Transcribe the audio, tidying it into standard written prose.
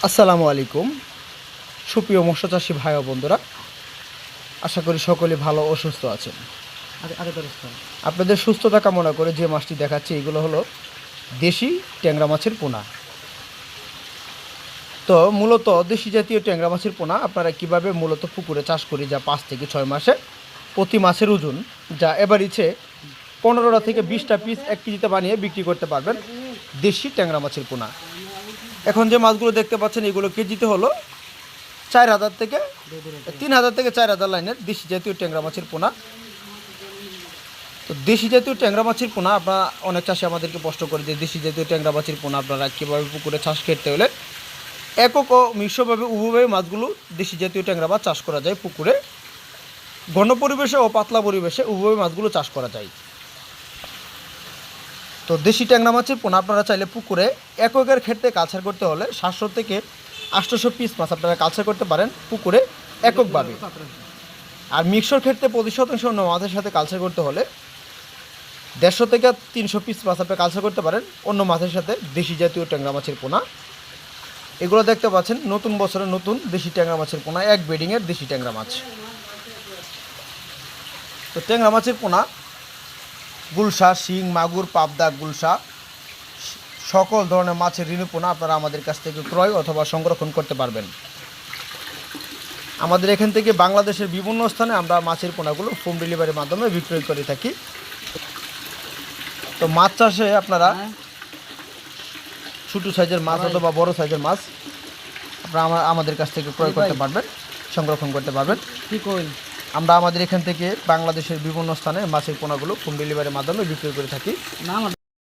আসসালামু আলাইকুম সুপ্রিয় মৎস্য চাষী ভাই ও বন্ধুরা, আশা করি সকলে ভালো ও সুস্থ আছেন। আপনাদের সুস্থতা কামনা করে যে মাছটি দেখাচ্ছি এগুলো হলো দেশি ট্যাংরা মাছের পোনা। তো মূলত দেশি জাতীয় ট্যাংরা মাছের পোনা আপনারা কিভাবে মূলত পুকুরে চাষ করি, যা 5 থেকে 6 মাসে প্রতি মাছের ওজন যা এভারেজে 15টা থেকে 20টা পিস 1 কেজিতে বানিয়ে বিক্রি করতে পারবেন দেশি ট্যাংরা মাছের পোনা। এখন যে মাছগুলো দেখতে পাচ্ছেন এগুলো কেজিতে হলো 4,000 থেকে 3,000 থেকে 4,000 লাইনের দেশি জাতীয় ট্যাংরা মাছের পোনা। তো দেশি জাতীয় ট্যাংরা মাছের পোনা আপনারা অনেক চাষি আমাদেরকে প্রশ্ন করে যে দেশি জাতীয় ট্যাংরা মাছের পোনা আপনারা কীভাবে পুকুরে চাষ করতে হলে একক ও মিশ্রভাবে উভয়ভাবে মাছগুলো দেশি জাতীয় ট্যাংরা মাছ চাষ করা যায় পুকুরে, ঘন পরিবেশে ও পাতলা পরিবেশে উভয় মাছগুলো চাষ করা যায়। তো দেশি ট্যাংরা মাছের পোনা আপনারা চাইলে পুকুরে এককের ক্ষেত্রে কালচার করতে হলে 700 থেকে 800 পিস মাছ আপনারা কালচার করতে পারেন পুকুরে এককভাবে। আর মিক্সর ক্ষেত্রে 25% অন্য মাছের সাথে কালচার করতে হলে 150 থেকে 300 পিস মাছ আপনি কালচার করতে পারেন অন্য মাছের সাথে দেশি জাতীয় ট্যাংরা মাছের পোনা। এগুলো দেখতে পাচ্ছেন নতুন বছরের নতুন দেশি ট্যাংরা মাছের পোনা, এক বেডিংয়ের দেশি ট্যাংরা মাছ। তো ট্যাংরা মাছের পোনা গুলশা, শিং, মাগুর, পাবদা, গুলশা সকল ধরনের মাছের ঋণু পোনা আপনারা আমাদের কাছ থেকে ক্রয় অথবা সংরক্ষণ করতে পারবেন। আমাদের এখান থেকে বাংলাদেশের বিভিন্ন স্থানে আমরা মাছের পোনাগুলো হোম ডেলিভারির মাধ্যমে বিক্রয় করে থাকি। তো মাছ চাষে আপনারা ছোটো সাইজের মাছ অথবা বড় সাইজের মাছ আপনারা আমাদের কাছ থেকে ক্রয় করতে পারবেন, সংরক্ষণ করতে পারবেন। আমরা আমাদের এখান থেকে বাংলাদেশের বিভিন্ন স্থানে মাছের পোনাগুলো হোম ডেলিভারির মাধ্যমে বিক্রয় করে থাকি।